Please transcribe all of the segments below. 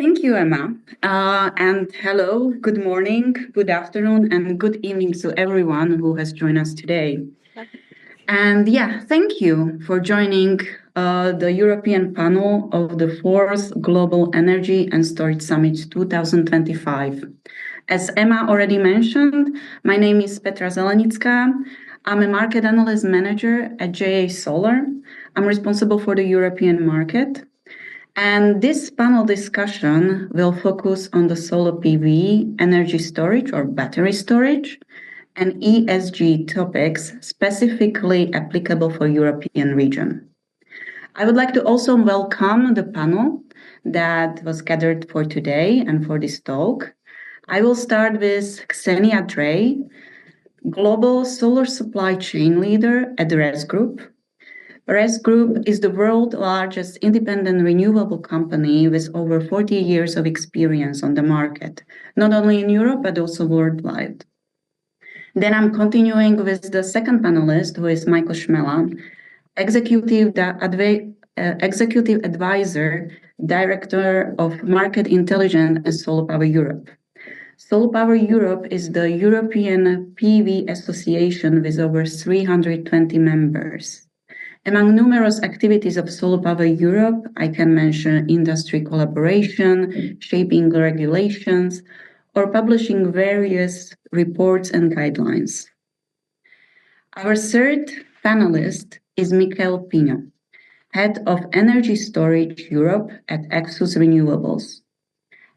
Thank you, Emma. And hello, good morning, good afternoon, and good evening to everyone who has joined us today. And thank you for joining the European panel of the 4th Global Energy and Storage Summit 2025. As Emma already mentioned, my name is Petra Zelenická. I'm a market analyst manager at JA Solar. I'm responsible for the European market. And this panel discussion will focus on the solar PV, energy storage or battery storage, and ESG topics specifically applicable for European region. I would like to also welcome the panel that was gathered for today and for this talk. I will start with Ksenia Drey, Global Solar Supply Chain Leader at the RES Group. RES Group is the world's largest independent renewable company with over 40 years of experience on the market, not only in Europe, but also worldwide. Then I'm continuing with the second panelist, who is Michael Schmela, Executive Advisor, Director of Market Intelligence at Solar Power Europe. Solar Power Europe is the European PV association with over 320 members. Among numerous activities of Solar Power Europe, I can mention industry collaboration, shaping regulations, or publishing various reports and guidelines. Our third panelist is Michael Pino, Head of Energy Storage Europe at Axus Renewables.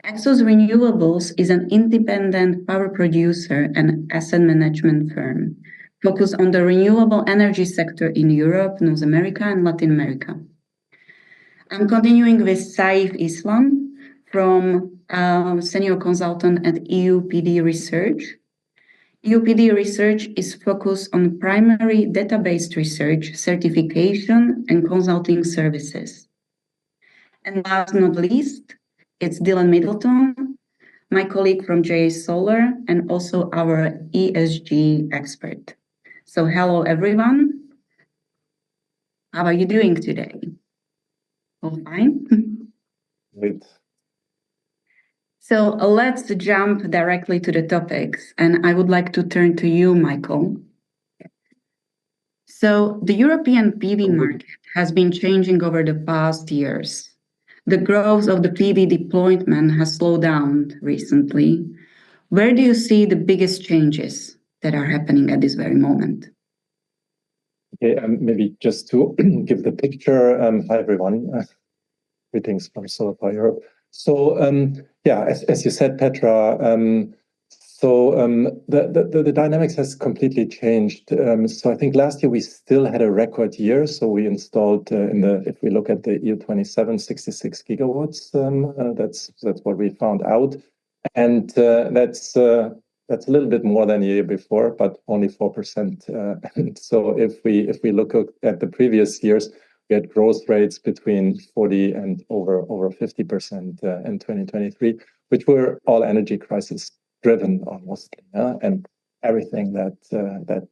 Axus Renewables is an independent power producer and asset management firm focused on the renewable energy sector in Europe, North America, and Latin America. I'm continuing with Saif Islam from Senior Consultant at EUPD Research. EUPD Research is focused on primary database research, certification, and consulting services. And last but not least, it's Dylan Middleton, my colleague from JA Solar, and also our ESG expert. So hello, everyone. How are you doing today? All fine? Great. So let's jump directly to the topics. And I would like to turn to you, Michael. So the European PV market has been changing over the past years. The growth of the PV deployment has slowed down recently. Where do you see the biggest changes that are happening at this very moment? Okay, maybe just to give the picture. Hi, everyone. Greetings from Solar Power Europe. So, as you said, Petra, the dynamics has completely changed. So I think last year we still had a record year. So we installed if we look at the year 27, 66 gigawatts. That's what we found out, and that's a little bit more than a year before, but only 4%. And so if we look at the previous years, we had growth rates between 40 and over 50% in 2023, which were all energy crisis driven almost, and everything that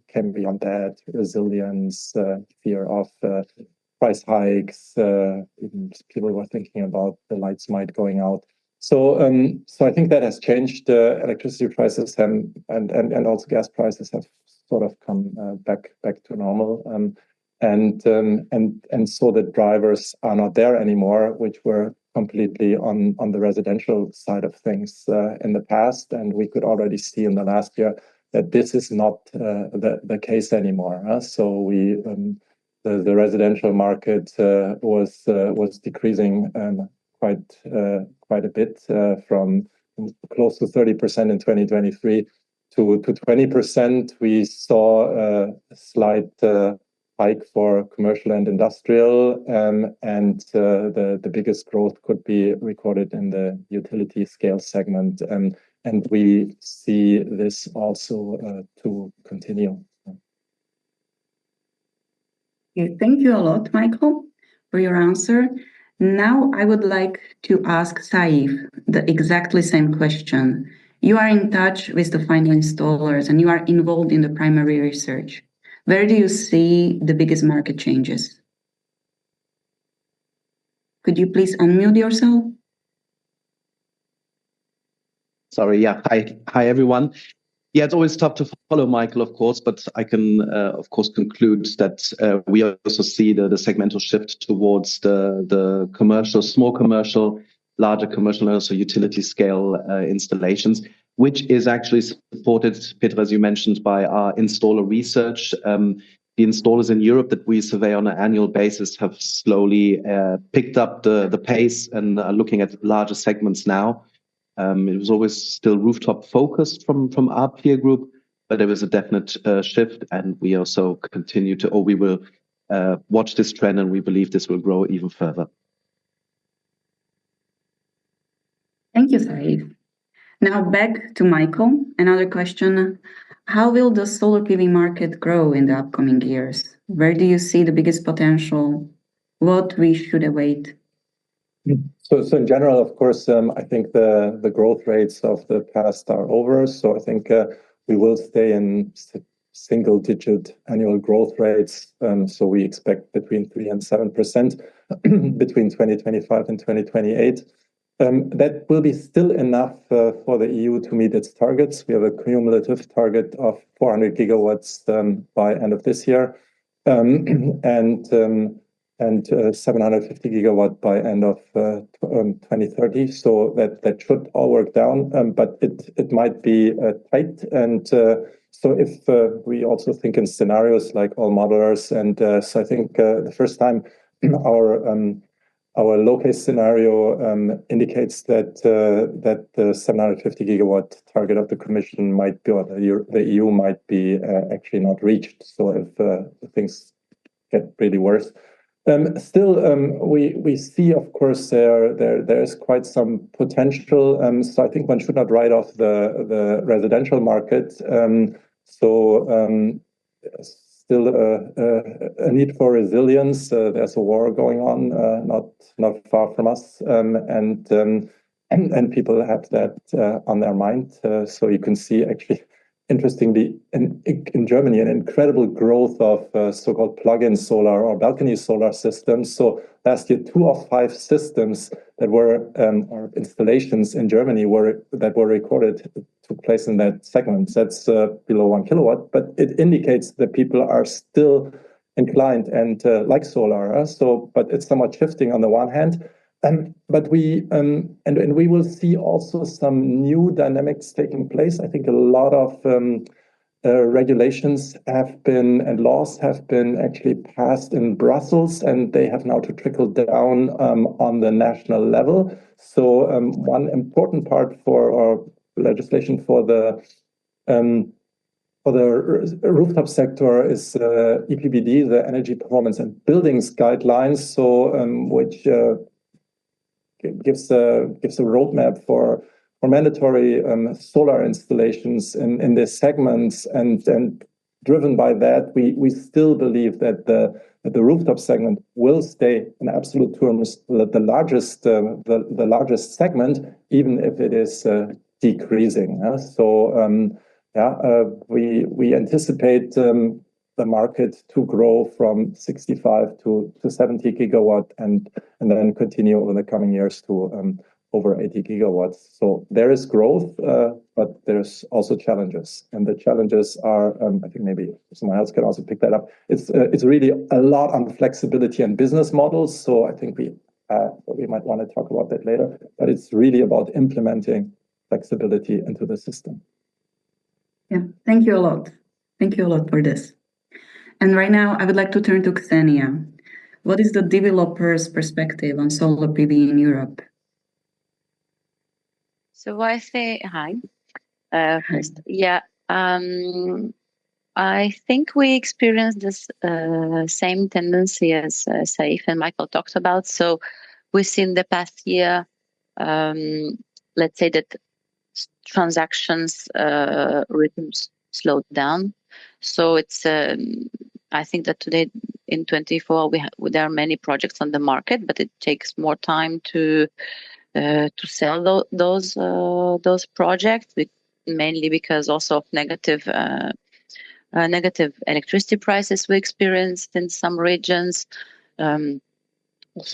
came beyond that, resilience, fear of price hikes, even people were thinking about the lights might going out. So I think that has changed. Electricity prices and also gas prices have sort of come back to normal. And so the drivers are not there anymore, which were completely on the residential side of things in the past. And we could already see in the last year that this is not the case anymore. So the residential market was decreasing quite a bit from close to 30% in 2023 to 20%. We saw a slight hike for commercial and industrial, and the biggest growth could be recorded in the utility scale segment, and we see this also to continue. Thank you a lot, Michael, for your answer. Now I would like to ask Saif the exactly same question. You are in touch with the final installers and you are involved in the primary research. Where do you see the biggest market changes? Could you please unmute yourself? Sorry. Yeah. Hi, everyone. Yeah, it's always tough to follow Michael, of course, but I can, of course, conclude that we also see the segmental shift towards the commercial, small commercial, larger commercial, and also utility scale installations, which is actually supported, Petra, as you mentioned, by our installer research. The installers in Europe that we survey on an annual basis have slowly picked up the pace and are looking at larger segments now. It was always still rooftop focused from our peer group, but there was a definite shift, and we also continue to, or we will watch this trend, and we believe this will grow even further. Thank you, Said. Now back to Michael. Another question. How will the solar PV market grow in the upcoming years? Where do you see the biggest potential? What we should await? So in general, of course, I think the growth rates of the past are over. So I think we will stay in single-digit annual growth rates. So we expect between 3 and 7% between 2025 and 2028. That will be still enough for the EU to meet its targets. We have a cumulative target of 400 gigawatts by end of this year, and 750 gigawatt by end of 2030. So that should all work down, but it might be tight. And so if we also think in scenarios like all modelers, and so I think the first time our low case scenario indicates that the 750 gigawatt target of the Commission might be, or the EU might be actually not reached. So if things get really worse. Still, we see, of course, there's quite some potential. So I think one should not write off the residential market. Still a need for resilience. There's a war going on, not far from us, and people have that on their mind. So you can see actually, interestingly, in Germany, an incredible growth of so-called plug-in solar or balcony solar systems. So last year, 2 of 5 systems that were or installations in Germany that were recorded took place in that segment. That's below 1 kilowatt, but it indicates that people are still inclined and like solar. But it's somewhat shifting on the one hand. But we will see also some new dynamics taking place. I think a lot of regulations have been and laws have been actually passed in Brussels, and they have now to trickle down on the national level. So one important part for our legislation for the rooftop sector is EPBD, the Energy Performance and Buildings Guidelines. So which gives a roadmap for mandatory solar installations in these segments, and driven by that, we still believe that the rooftop segment will stay in absolute terms the largest segment, even if it is decreasing. We anticipate the market to grow from 65 to 70 gigawatt and then continue over the coming years to over 80 gigawatts. So there is growth, but there's also challenges. And the challenges are, I think maybe someone else can also pick that up. It's really a lot on flexibility and business models. So I think we might want to talk about that later, but it's really about implementing flexibility into the system. Yeah, thank you a lot. Thank you a lot for this. And right now, I would like to turn to Ksenia. What is the developer's perspective on solar PV in Europe? So I say hi. First, yeah. I think we experienced this same tendency as Saif and Michael talked about. So we've seen the past year, let's say that transactions rhythms slowed down. So it's I think that today in 24 there are many projects on the market, but it takes more time to sell those projects, mainly because also of negative electricity prices we experienced in some regions.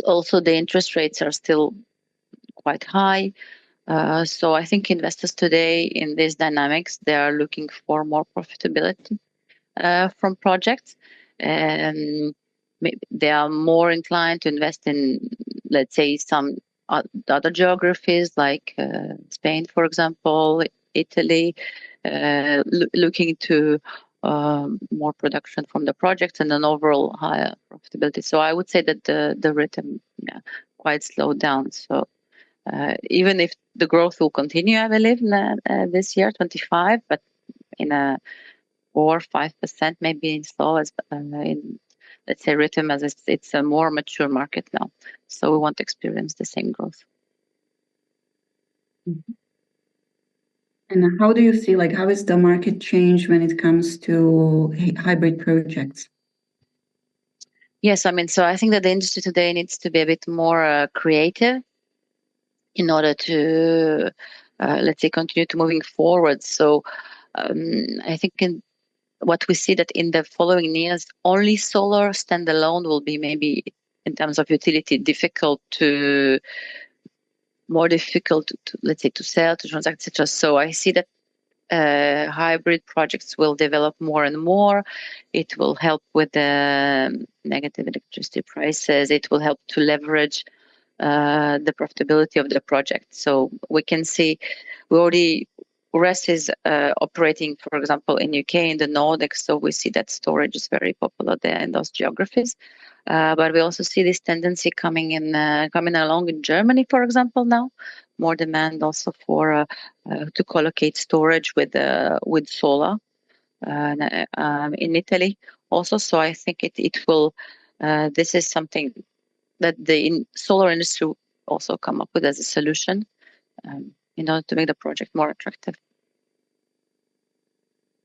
Also, the interest rates are still quite high. So I think investors today in these dynamics, they are looking for more profitability from projects. And they are more inclined to invest in, let's say, some other geographies like Spain, for example, Italy, looking to more production from the projects and an overall higher profitability. So I would say that the rhythm quite slowed down. So even if the growth will continue, I believe, this year, 25, but in a 4 or 5%, maybe in slow as in, let's say, rhythm, as it's a more mature market now. So we want to experience the same growth. And how do you see, how is the market change when it comes to hybrid projects? Yes, so I think that the industry today needs to be a bit more creative in order to, let's say, continue to moving forward. So I think what we see that in the following years, only solar standalone will be maybe in terms of utility more difficult to let's say, to sell, to transact, etc. So I see that hybrid projects will develop more and more. It will help with the negative electricity prices. It will help to leverage the profitability of the project. So we can see RES is operating, for example, in UK, in the Nordics. So we see that storage is very popular there in those geographies. But we also see this tendency coming along in Germany, for example, now. More demand also for to collocate storage with solar in Italy also. So I think it will. This is something that the solar industry will also come up with as a solution in order to make the project more attractive.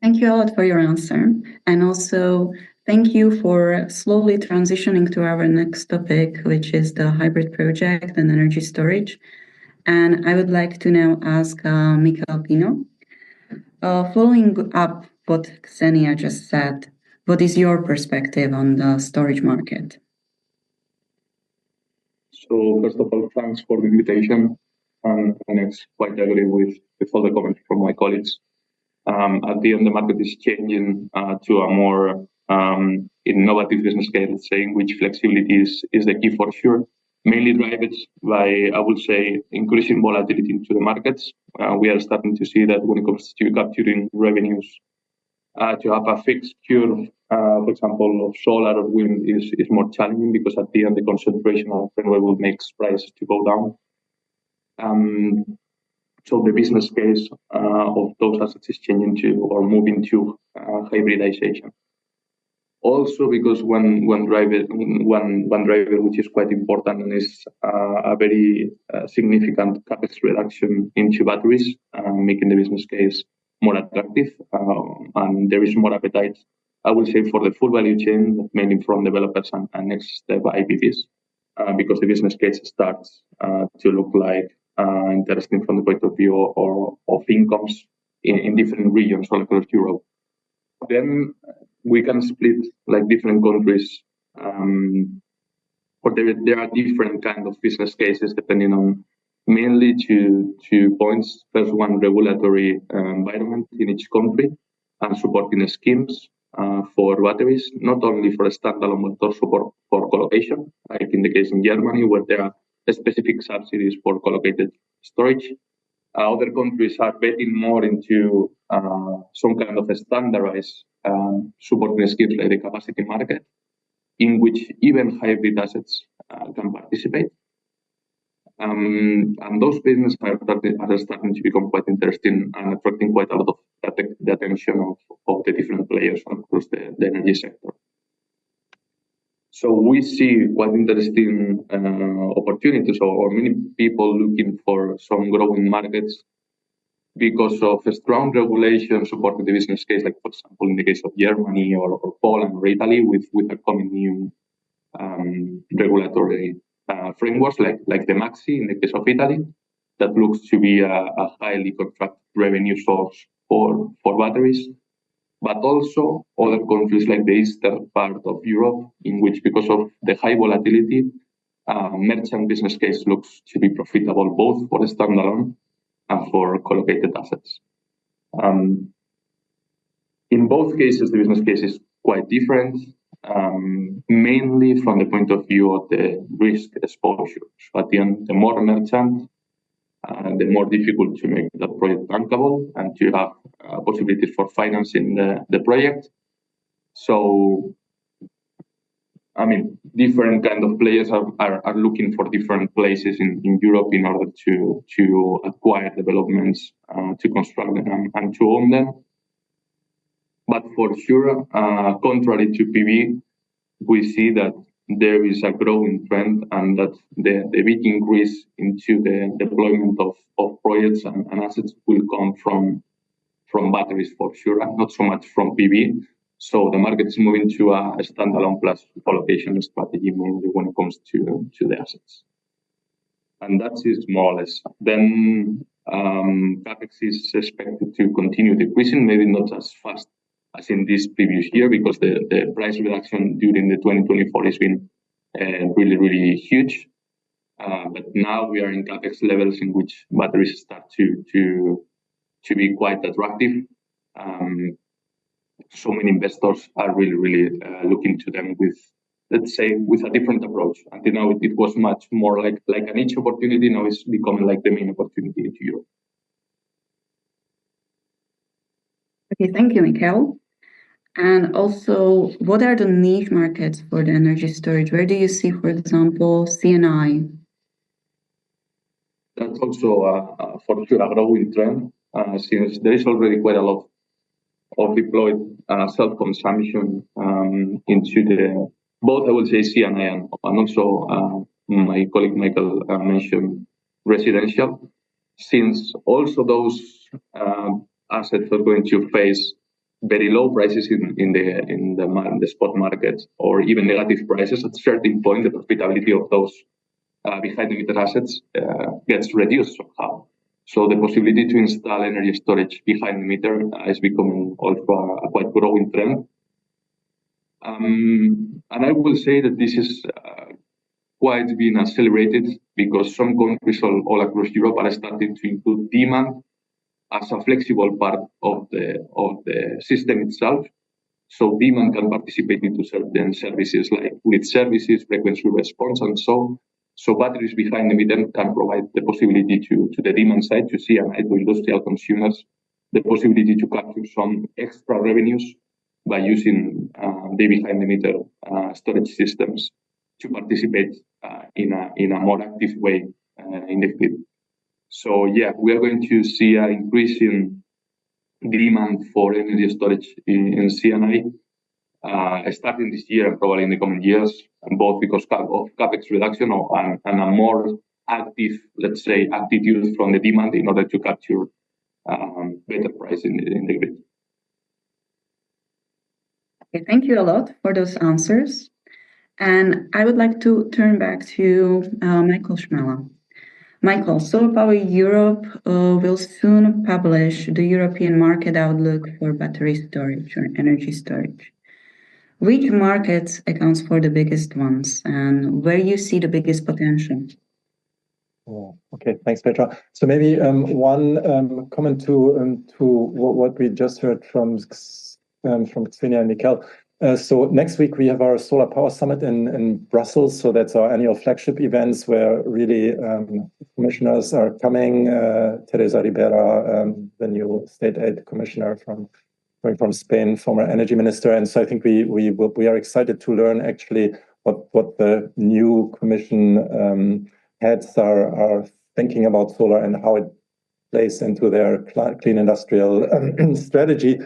Thank you a lot for your answer. And also, thank you for slowly transitioning to our next topic, which is the hybrid project and energy storage. And I would like to now ask Michael Pino. Following up what Xenia just said, what is your perspective on the storage market? So first of all, thanks for the invitation. And I quite agree with all the comments from my colleagues. At the end, the market is changing to a more innovative business scale, let's say, in which flexibility is the key for sure. Mainly driven by, I would say, increasing volatility into the markets. We are starting to see that when it comes to capturing revenues, to have a fixed curve, for example, of solar or wind is more challenging because at the end, the concentration of renewable makes prices to go down. So the business case of those assets is changing to or moving to hybridization. Also, because one driver which is quite important and is a very significant capex reduction into batteries, making the business case more attractive, and there is more appetite, I will say, for the full value chain, mainly from developers and next step IPPs, because the business case starts to look like interesting from the point of view of incomes in different regions all across Europe. Then we can split like different countries, but there are different kind of business cases depending on mainly two points. First one, regulatory environment in each country and supporting the schemes for batteries, not only for a standalone but also for collocation, like in the case in Germany where there are specific subsidies for collocated storage. Other countries are betting more into some kind of a standardized supporting schemes like the capacity market, in which even hybrid assets can participate. And those businesses are starting to become quite interesting and attracting quite a lot of the attention of the different players across the energy sector. So we see quite interesting opportunities or many people looking for some growing markets because of a strong regulation supporting the business case, like for example in the case of Germany or Poland or Italy with upcoming new regulatory frameworks like the Maxi in the case of Italy, that looks to be a highly contracted revenue source for batteries, but also other countries like the eastern part of Europe, in which because of the high volatility, merchant business case looks to be profitable both for the standalone and for co-located assets. In both cases, the business case is quite different, mainly from the point of view of the risk exposure. So at the end, the more merchant, the more difficult to make the project bankable and to have possibilities for financing the project. So, I mean, different kind of players are looking for different places in Europe in order to acquire developments, to construct them and to own them. But for sure, contrary to PV, we see that there is a growing trend and that the big increase into the deployment of projects and assets will come from batteries for sure, not so much from PV. So the market is moving to a standalone plus co-location strategy mainly when it comes to the assets. And that is more or less. Then CapEx is expected to continue decreasing, maybe not as fast as in this previous year, because the price reduction during the 2024 has been really, really huge. But now we are in CapEx levels in which batteries start to be quite attractive. So many investors are really, really looking to them with, let's say, with a different approach. Until now, it was much more like a niche opportunity. Now it's becoming like the main opportunity into Europe. Okay, thank you, Mikel. And also, what are the niche markets for the energy storage? Where do you see, for example, CNI? That's also for sure a growing trend, since there is already quite a lot of deployed self-consumption into the both, I would say, CNI and also my colleague Michael mentioned residential, since also those assets are going to face very low prices in the spot market, or even negative prices. At a certain point, the profitability of those behind the meter assets gets reduced somehow. So the possibility to install energy storage behind the meter is becoming also a quite growing trend. And I will say that this is quite being accelerated because some countries all across Europe are starting to include demand as a flexible part of the system itself. So demand can participate into certain services like grid services, frequency response, and so. So batteries behind the meter can provide the possibility to the demand side, to CNI, to industrial consumers, the possibility to capture some extra revenues by using the behind the meter storage systems to participate in a more active way in the grid. So yeah, we are going to see an increase in demand for energy storage in CNI starting this year and probably in the coming years, both because of CapEx reduction and a more active, let's say, attitude from the demand in order to capture better price in the grid. Okay, thank you a lot for those answers. And I would like to turn back to Michael Schmela. Michael, Solar Power Europe will soon publish the European market outlook for battery storage or energy storage. Which markets accounts for the biggest ones, and where you see the biggest potential? Oh, okay, thanks, Petra. So maybe one comment to what we just heard from Xenia and Mikel. So next week we have our Solar Power Summit in Brussels. So that's our annual flagship events where really commissioners are coming. Teresa Ribera, the new state aid commissioner from Spain, former energy minister. And so I think we are excited to learn actually what the new commission heads are thinking about solar and how it plays into their clean industrial strategy.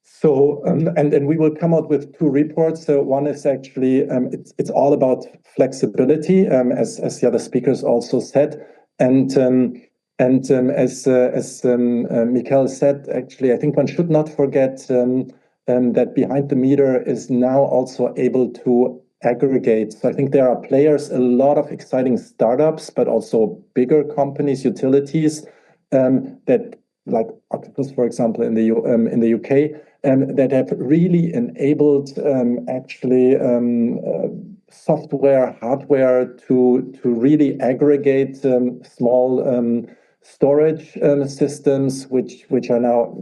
So we will come out with two reports. So one is actually it's all about flexibility, as the other speakers also said, and as Mikel said, actually, I think one should not forget that behind the meter is now also able to aggregate. So I think there are players, a lot of exciting startups, but also bigger companies, utilities that, like Octopus, for example, in the UK, that have really enabled software, hardware to really aggregate storage systems, which are now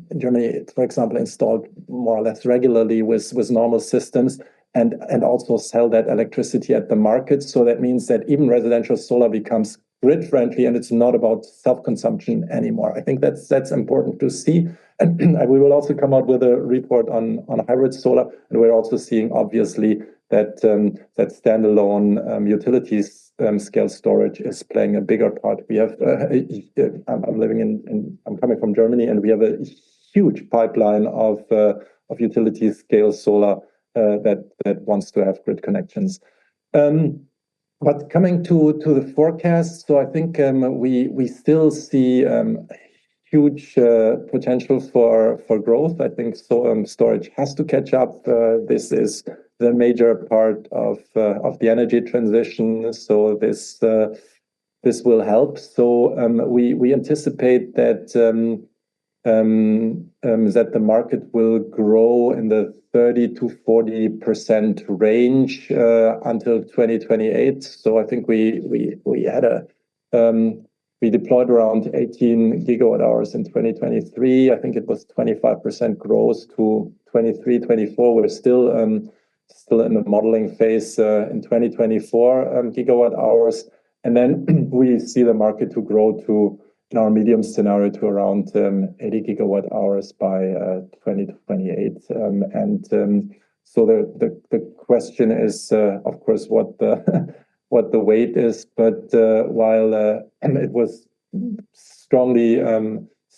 in Germany, for example, installed more or less regularly with normal systems, and also sell that electricity at the market. So that means that even residential solar becomes grid friendly, and it's not about self-consumption anymore. I think that's important to see. And we will also come out with a report on hybrid solar, and we're also seeing obviously that that standalone utilities scale storage is playing a bigger part. We have I'm coming from Germany, and we have a huge pipeline of utility scale solar that wants to have grid connections. But coming to the forecast, so I think we still see huge potential for growth. I think so. Storage has to catch up. This is the major part of the energy transition. So this will help. So we anticipate that that the market will grow in the 30 to 40% range until 2028. So I think we had we deployed around 18 gigawatt hours in 2023. I think it was 25% growth to 23, 24. We're still in the modeling phase in 2024 gigawatt hours, and then we see the market to grow to, in our medium scenario, to around 80 gigawatt hours by 2028. So the question is, of course, what the weight is. But while it was strongly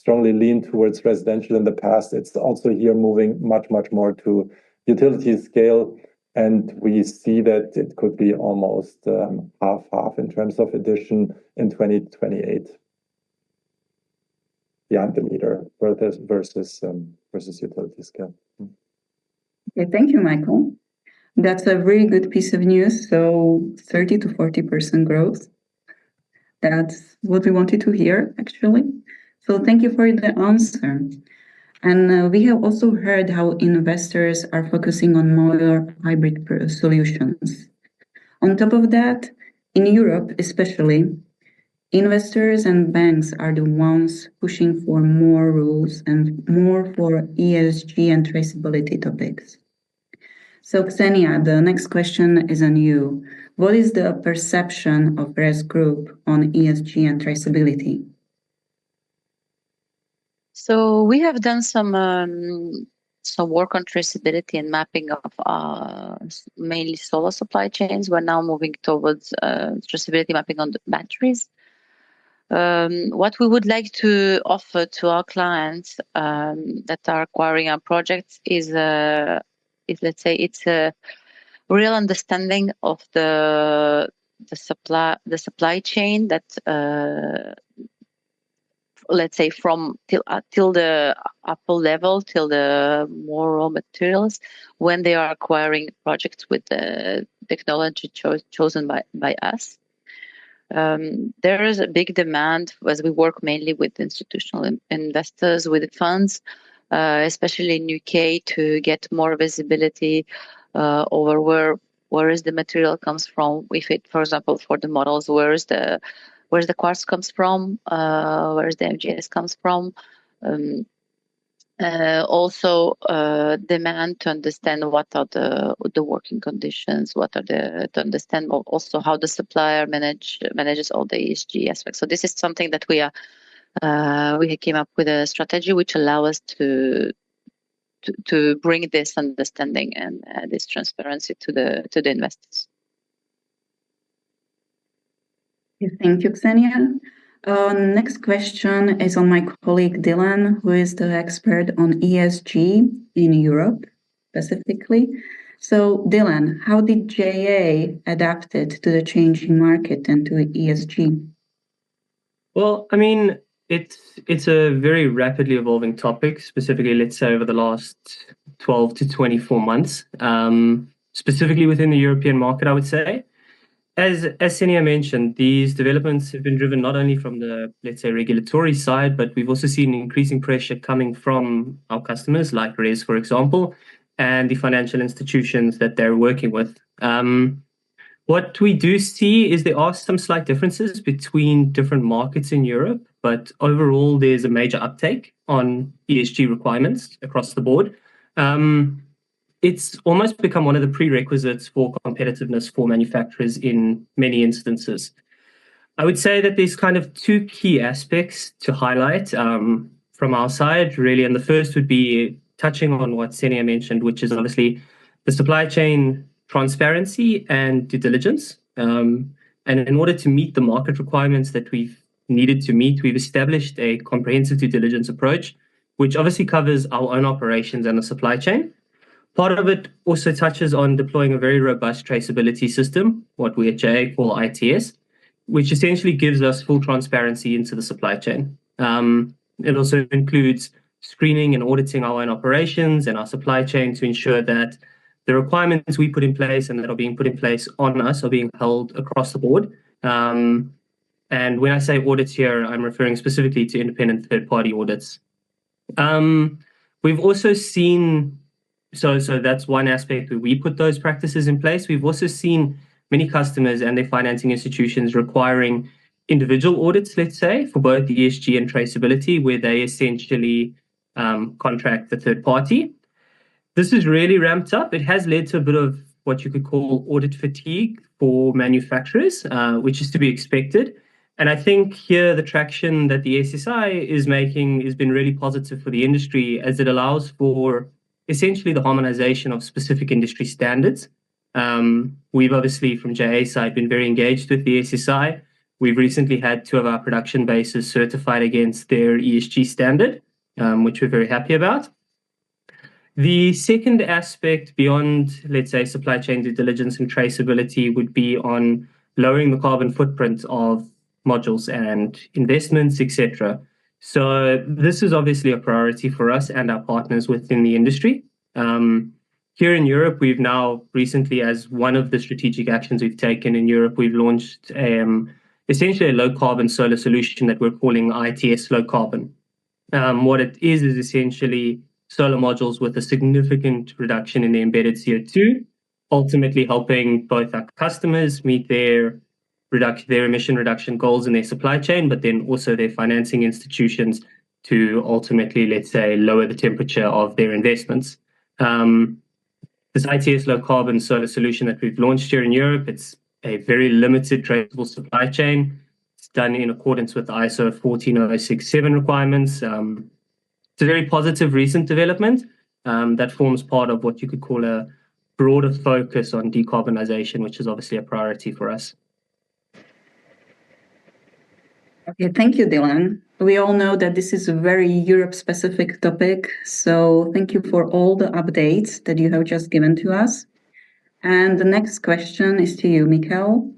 leaned towards residential in the past, it's also here moving much more to utility scale. And we see that it could be almost half in terms of addition in 2028. Behind the meter versus utility scale. Okay, thank you, Michael. That's a very good piece of news. So 30 to 40% growth. That's what we wanted to hear, actually. So thank you for the answer. And we have also heard how investors are focusing on more hybrid solutions. On top of that, in Europe especially, investors and banks are the ones pushing for more rules and more for ESG and traceability topics. So Ksenia, the next question is on you. What is the perception of RES Group on ESG and traceability? So we have done some work on traceability and mapping of mainly solar supply chains. We're now moving towards traceability mapping on the batteries. What we would like to offer to our clients that are acquiring our projects is let's say it's a real understanding of the supply chain that let's say from till the upper level, till the more raw materials, when they are acquiring projects with the technology chosen by us. There is a big demand as we work mainly with institutional investors, with funds, especially in UK, to get more visibility over where is the material comes from. If it, for example, for the models, where is the quartz comes from, where is the MGS comes from. Also demand to understand what are the working conditions, to understand also how the supplier manages all the ESG aspects. So this is something that we came up with a strategy which allow us to bring this understanding and this transparency to the investors. Thank you, Ksenia. Next question is on my colleague Dylan, who is the expert on ESG in Europe specifically. So Dylan, how did JA adapted to the changing market and to ESG? Well, I mean, it's a very rapidly evolving topic, specifically, let's say, over the last 12 to 24 months, specifically within the European market, I would say. As Ksenia mentioned, these developments have been driven not only from the, let's say, regulatory side, but we've also seen increasing pressure coming from our customers, like RES, for example, and the financial institutions that they're working with. What we do see is there are some slight differences between different markets in Europe, but overall there's a major uptake on ESG requirements across the board. It's almost become one of the prerequisites for competitiveness for manufacturers in many instances. I would say that there's kind of two key aspects to highlight from our side, really. And the first would be touching on what Senia mentioned, which is obviously the supply chain transparency and due diligence. And in order to meet the market requirements that we've needed to meet, we've established a comprehensive due diligence approach, which obviously covers our own operations and the supply chain. Part of it also touches on deploying a very robust traceability system, what we at JA call ITS, which essentially gives us full transparency into the supply chain. It also includes screening and auditing our own operations and our supply chain to ensure that the requirements we put in place and that are being put in place on us are being held across the board. And when I say audits here, I'm referring specifically to independent third-party audits. We've also seen, so that's one aspect where we put those practices in place. We've also seen many customers and their financing institutions requiring individual audits, let's say, for both ESG and traceability, where they essentially contract the third party. This is really ramped up. It has led to a bit of what you could call audit fatigue for manufacturers, which is to be expected. And I think here the traction that the SSI is making has been really positive for the industry, as it allows for essentially the harmonization of specific industry standards. We've obviously, from JA side, been very engaged with the SSI. We've recently had 2 of our production bases certified against their ESG standard, which we're very happy about. The second aspect beyond, let's say, supply chain due diligence and traceability would be on lowering the carbon footprint of modules and investments, etc. So this is obviously a priority for us and our partners within the industry. Here in Europe, we've now recently, as one of the strategic actions we've taken in Europe, we've launched essentially a low carbon solar solution that we're calling ITS low carbon. What it is essentially solar modules with a significant reduction in the embedded CO2, ultimately helping both our customers meet their emission reduction goals in their supply chain, but then also their financing institutions to ultimately, let's say, lower the temperature of their investments. This ITS low carbon solar solution that we've launched here in Europe, it's a very limited traceable supply chain. It's done in accordance with the ISO 14067 requirements. It's a very positive recent development that forms part of what you could call a broader focus on decarbonization, which is obviously a priority for us. Okay, thank you, Dylan. We all know that this is a very Europe-specific topic, so thank you for all the updates that you have just given to us. And the next question is to you, Mikhail.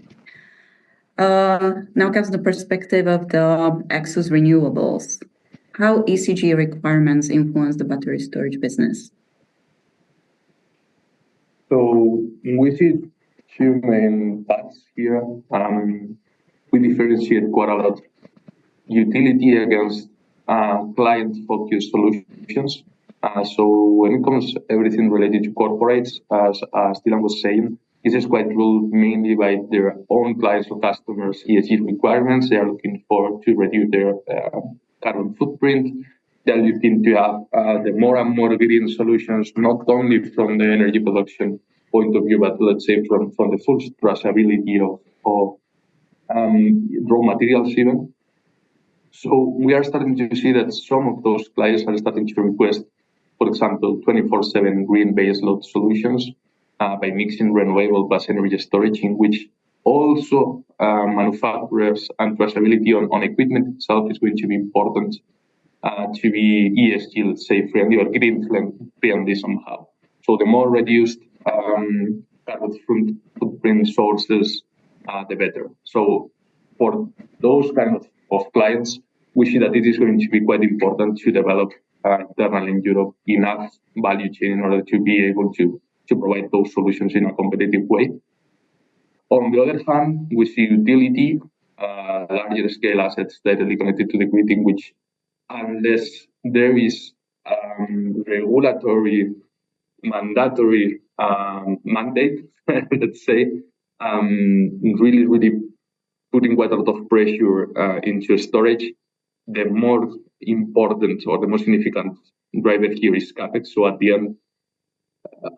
Now comes the perspective of the Axus Renewables. How ESG requirements influence the battery storage business? So we see 2 main paths here. We differentiate quite a lot utility against client-focused solutions. So when it comes to everything related to corporates, as Dylan was saying, this is quite ruled mainly by their own clients or customers' ESG requirements. They are looking to reduce their carbon footprint. They're looking to have the more and more green solutions, not only from the energy production point of view, but let's say from the full traceability of raw materials even. So we are starting to see that some of those clients are starting to request, for example, 24/7 green baseload solutions by mixing renewable plus energy storage, in which also manufacturers and traceability on equipment itself is going to be important to be ESG, let's say, friendly or green friendly somehow. So the more reduced carbon footprint sources, the better. So for those kind of clients, we see that it is going to be quite important to develop internally in Europe enough value chain in order to be able to provide those solutions in a competitive way. On the other hand, we see utility, larger scale assets directly connected to the grid, in which unless there is regulatory mandatory mandate, let's say, really putting quite a lot of pressure into storage. The more important or the most significant driver here is capex. So at the end,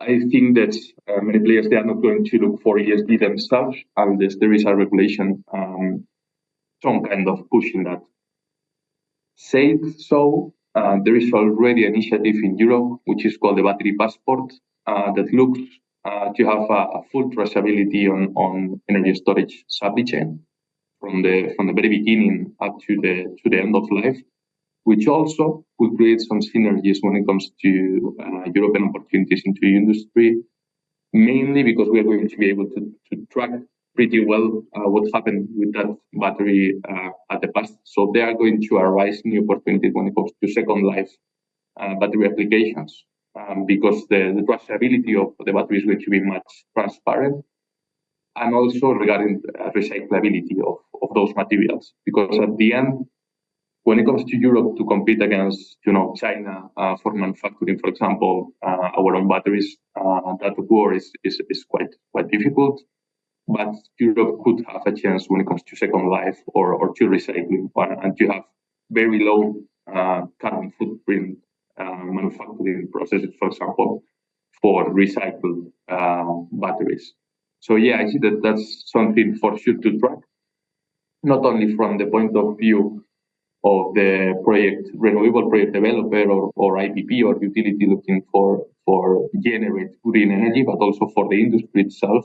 I think that many players, they are not going to look for ESG themselves unless there is a regulation, some kind of pushing that. Said so, there is already an initiative in Europe which is called the Battery Passport that looks to have a full traceability on energy storage supply chain from the very beginning up to the end of life, which also would create some synergies when it comes to European opportunities into the industry, mainly because we are going to be able to track pretty well what happened with that battery at the past. So there are going to arise new opportunities when it comes to second life battery applications, because the traceability of the battery is going to be much transparent, and also regarding recyclability of those materials, because at the end, when it comes to Europe to compete against, China for manufacturing, for example, our own batteries, that war is quite difficult. But Europe could have a chance when it comes to second life or to recycling, and to have very low carbon footprint manufacturing processes, for example, for recycled batteries. So yeah, I see that that's something for sure to track, not only from the point of view of the renewable project developer or IPP or utility looking for generate green energy, but also for the industry itself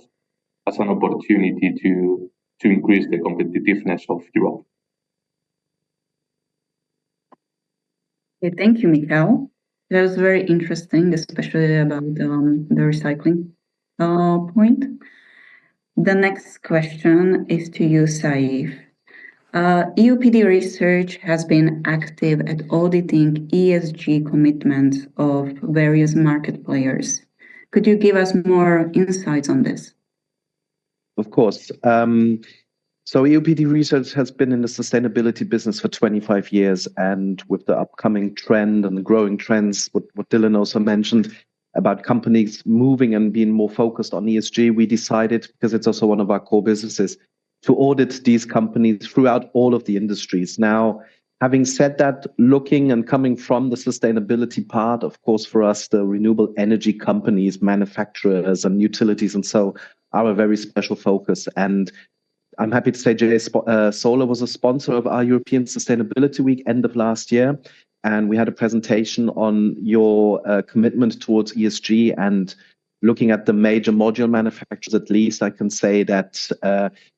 as an opportunity to increase the competitiveness of Europe. Okay, thank you, Mikhail. That was very interesting, especially about the recycling point. The next question is to you, Saif. EUPD Research has been active at auditing ESG commitments of various market players. Could you give us more insights on this? Of course. So EUPD Research has been in the sustainability business for 25 years, and with the upcoming trend and the growing trends, what Dylan also mentioned about companies moving and being more focused on ESG, we decided, because it's also one of our core businesses, to audit these companies throughout all of the industries. Now, having said that, looking and coming from the sustainability part, of course, for us, the renewable energy companies, manufacturers and utilities and so are a very special focus. And I'm happy to say JA Solar was a sponsor of our European Sustainability Week end of last year. And we had a presentation on your commitment towards ESG, and looking at the major module manufacturers, at least I can say that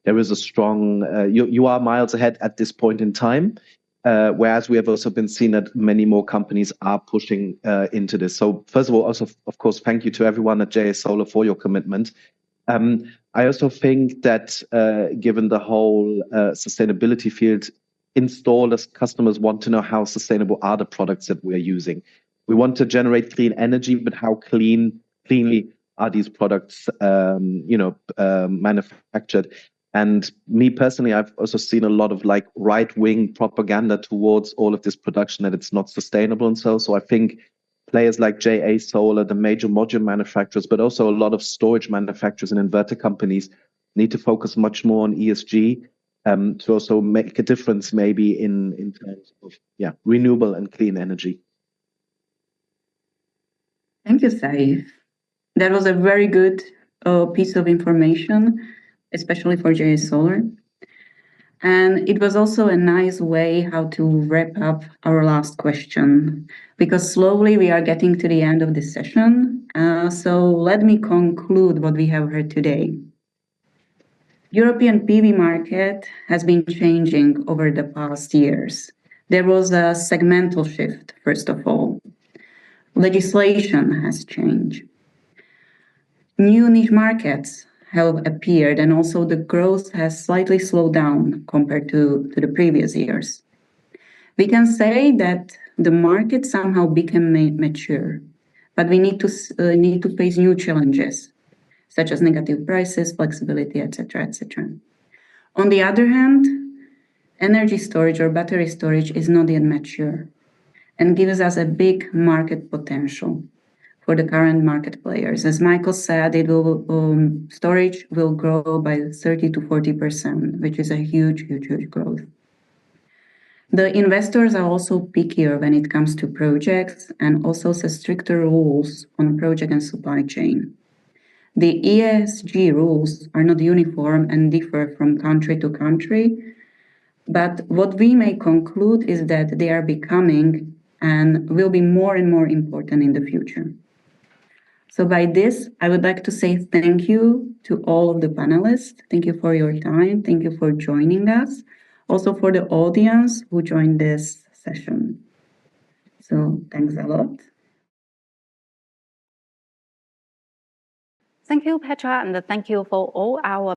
there is a strong, you are miles ahead at this point in time, whereas we have also been seeing that many more companies are pushing into this. So first of all, also, of course, thank you to everyone at JA Solar for your commitment. I also think that given the whole sustainability field, installers, customers want to know how sustainable are the products that we're using. We want to generate clean energy, but how cleanly are these products, manufactured? And me personally, I've also seen a lot of like right-wing propaganda towards all of this production that it's not sustainable and so. So I think players like JA Solar, the major module manufacturers, but also a lot of storage manufacturers and inverter companies need to focus much more on ESG to also make a difference maybe in terms of renewable and clean energy. Thank you, Saif. That was a very good piece of information, especially for JA Solar. And it was also a nice way how to wrap up our last question, because slowly we are getting to the end of this session. So let me conclude what we have heard today. European PV market has been changing over the past years. There was a segmental shift, first of all. Legislation has changed. New niche markets have appeared, and also the growth has slightly slowed down compared to the previous years. We can say that the market somehow became mature, but we need to face new challenges, such as negative prices, flexibility, etc., etc. On the other hand, energy storage or battery storage is not yet mature and gives us a big market potential. for the current market players. As Michael said, storage will grow by 30 to 40%, which is a huge growth. The investors are also pickier when it comes to projects and also set stricter rules on project and supply chain. The ESG rules are not uniform and differ from country to country, but what we may conclude is that they are becoming and will be more and more important in the future. So by this, I would like to say thank you to all of the panelists. Thank you for your time. Thank you for joining us. Also for the audience who joined this session. So thanks a lot. Thank you, Petra, and thank you for all our